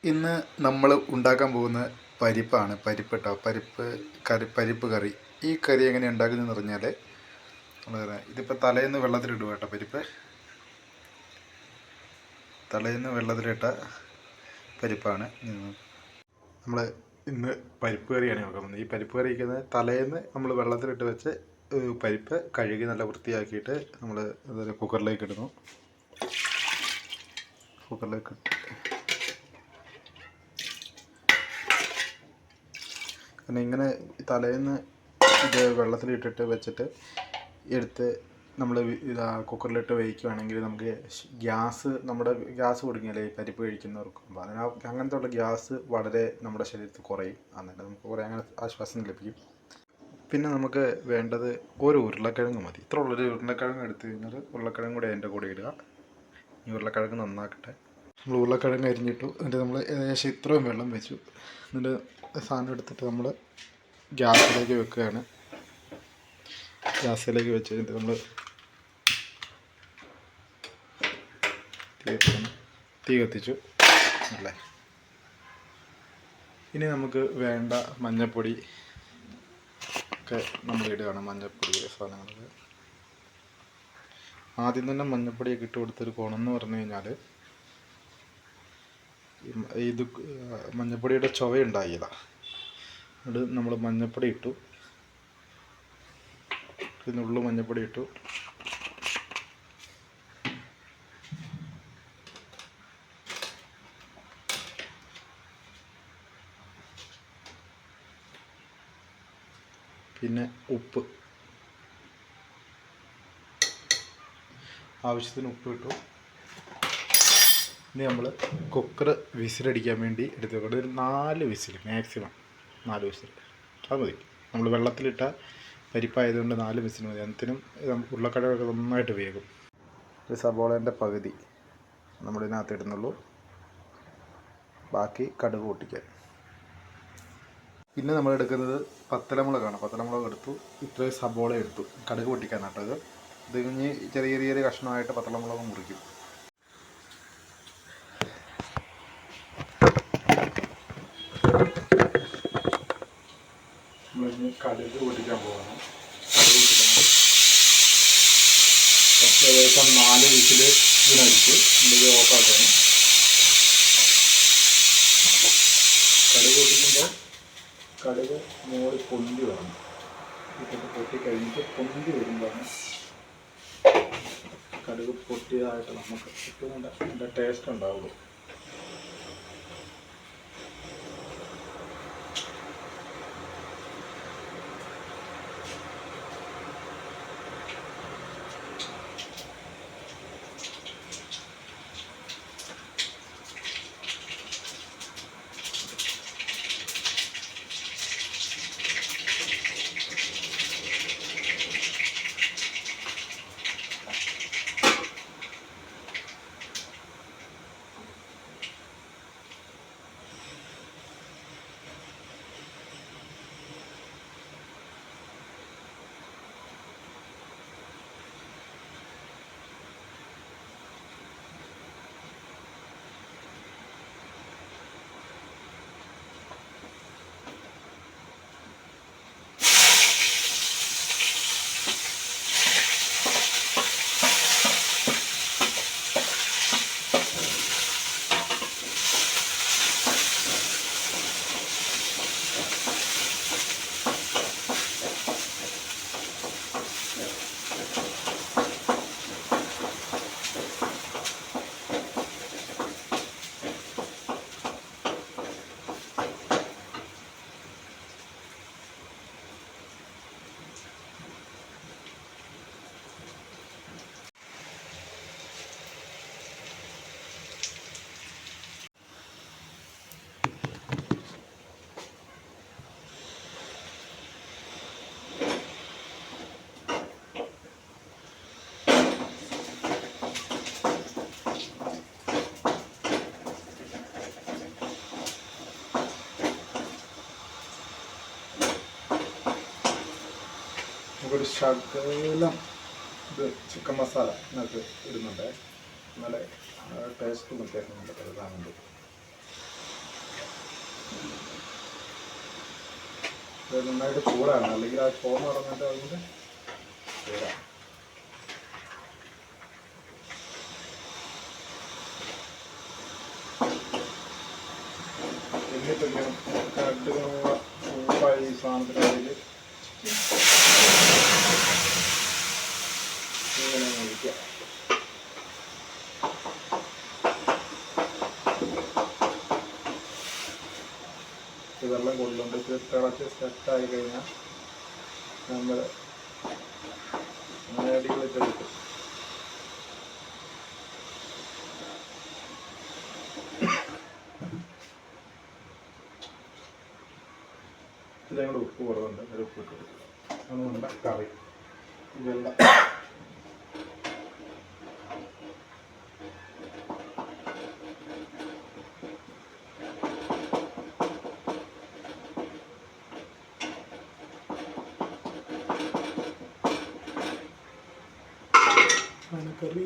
ഇന്ന് നമ്മൾ ഉണ്ടാക്കാൻ പോകുന്ന പരിപ്പാണ്. പരിപ്പ് കേട്ടോ, പരിപ്പ് കറി. ഈ കറി എങ്ങനെ ഉണ്ടാക്കുന്നതെന്ന് പറഞ്ഞാൽ ഇതിപ്പോൾ തലേന്ന് വെള്ളത്തിലിടുക കേട്ടോ. പരിപ്പ് തലേന്ന് വെള്ളത്തിലിട്ട പരിപ്പാണ്. നമ്മൾ ഇന്ന് പരിപ്പ് കറിയാണ് നോക്കാൻ പോകുന്നത്. ഈ പരിപ്പ് കറി വയ്ക്കുന്നത് തലേന്ന് നമ്മൾ വെള്ളത്തിലിട്ട് വെച്ച് പരിപ്പ് കഴുകി നല്ല വൃത്തിയാക്കിയിട്ട് നമ്മൾ കുക്കറിലേക്ക് ഇടുന്നു. കുക്കറിലേക്ക് പിന്നെ ഇങ്ങനെ തലേന്ന് ഇത് വെള്ളത്തിലിട്ടിട്ട് വെച്ചിട്ട് എടുത്ത് നമ്മൾ കുക്കറിലിട്ട് വേവിക്കുകയാണെങ്കിൽ നമുക്ക് നമ്മുടെ ഗ്യാസ് കുടുങ്ങിയാലേ ഈ പരിപ്പ് കഴിക്കുന്നവർക്ക്. അപ്പോൾ അങ്ങനത്തെ ഉള്ള ഗ്യാസ് വളരെ നമ്മുടെ ശരീരത്തിൽ കുറയും. എന്നിട്ട് നമുക്ക് കുറേ അങ്ങനെ ആശ്വാസം ലഭിക്കും. പിന്നെ നമുക്ക് വേണ്ടത് ഒരു ഉരുളക്കിഴങ്ങ് മതി. ഇത്ര ഉള്ളൊരു ഉരുളക്കിഴങ്ങ് എടുത്തു കഴിഞ്ഞാൽ ഉരുളക്കിഴങ്ങ് കൂടെ അതിൻ്റെ കൂടെ ഇടുക. ഈ ഉരുളക്കിഴങ്ങ് നന്നാക്കട്ടെ. നമ്മൾ ഉരുളക്കിഴങ്ങ് അരിഞ്ഞിട്ടു. എന്നിട്ട് നമ്മൾ ഏകദേശം ഇത്രയും വെള്ളം വെച്ചു. എന്നിട്ട് സാധനം എടുത്തിട്ട് നമ്മൾ ഗ്യാസിലേക്ക് വെക്കുകയാണ്. ഗ്യാസിലേക്ക് വെച്ച് കഴിഞ്ഞിട്ട് നമ്മൾ തീ കത്തിച്ചു അല്ലേ. ഇനി നമുക്ക് വേണ്ട മഞ്ഞൾപ്പൊടി ഒക്കെ നമ്മൾ ഇടുകയാണ്. മഞ്ഞൾപ്പൊടി സാധനങ്ങൾ ആദ്യം തന്നെ മഞ്ഞൾപ്പൊടിയൊക്കെ ഇട്ട് കൊടുത്തൊരു ഗുണമെന്ന് പറഞ്ഞു കഴിഞ്ഞാൽ ഇത് മഞ്ഞൾപ്പൊടിയുടെ ചുവയുണ്ടായില്ല. അത് നമ്മൾ മഞ്ഞൾപ്പൊടി ഇട്ടു. ഇതിനുള്ളിൽ മഞ്ഞൾപ്പൊടി ഇട്ടു. പിന്നെ ഉപ്പ്, ആവശ്യത്തിന് ഉപ്പ് ഇട്ടു. ഇനി നമ്മൾ കുക്കർ വിസിലടിക്കാൻ വേണ്ടി എടുത്ത് വെക്കണം. ഒരു 4 വിസിൽ, മാക്സിമം 4 വിസിൽ അത് മതി. നമ്മൾ വെള്ളത്തിലിട്ട പരിപ്പായതുകൊണ്ട് 4 വിസിൽ മതി. അതിനും ഉരുളക്കിഴങ്ങൊക്കെ നന്നായിട്ട് വേകും. ഒരു സബോളേൻ്റെ പകുതി നമ്മളിതിനകത്ത് ഇടുന്നുള്ളൂ. ബാക്കി കടുക് പൊട്ടിക്കാൻ. പിന്നെ നമ്മൾ എടുക്കുന്നത് പത്തലമുളകാണ്. പത്തലമുളക് എടുത്തു. ഇത്രയും സബോള എടുത്തു. കടുക് പൊട്ടിക്കാനാട്ടോ ഇത്. ഇത് കഴിഞ്ഞ് ചെറിയ ചെറിയ കഷ്ണമായിട്ട് പത്തലമുളക് മുറിക്കും. നമ്മളിനി കടുക് പൊട്ടിക്കാൻ പോകണം. കടുക് പൊട്ടിക്കണം. ഏകദേശം 4 വിസിൽ ഇതിനടിച്ച് നമ്മളിത് ഓഫാക്കണം. കടുക് പൊട്ടിക്കുമ്പോൾ കടുക് മോളി പൊന്തി വരണം. ഇതൊക്കെ പൊട്ടിക്കഴിഞ്ഞിട്ട് പൊന്തി വരുമ്പോഴാണ് കടുക് പൊട്ടിയതായിട്ട് നമുക്ക് ഏറ്റവും നല്ല ടേസ്റ്റ് ഉണ്ടാവുള്ളൂ. നമുക്കൊരു ശകലം ഇത് ചിക്കൻ മസാല ഇതിനകത്ത് ഇടുന്നുണ്ട്. നല്ല ടേസ്റ്റ് വ്യത്യാസം ഉണ്ട്. ഇത് നന്നായിട്ട് ചൂടാണ്, അല്ലെങ്കിൽ ആ ചോറ് നടന്നിട്ട് അതിൻ്റെ ചൂടാണ്. എന്നിട്ടൊക്കെയാണ് കറക്റ്റ് ചൂടായി ഈ സാധനത്തിൻ്റെ അതിൽ ഇങ്ങനെ ഒഴിക്കുക. വെള്ളം കൊള്ളുണ്ട് തിളച്ച് സെറ്റായി കഴിഞ്ഞാൽ നമ്മൾ അടിപൊളിയിട്ട് കിട്ടും. ഇതിൽ ഞങ്ങളുടെ ഉപ്പ് കുറവുണ്ട്, ഒരു ഉപ്പ് ഇട്ട് കൊടുക്കുക. അത് നമ്മുടെ കറി വെള്ളം കറി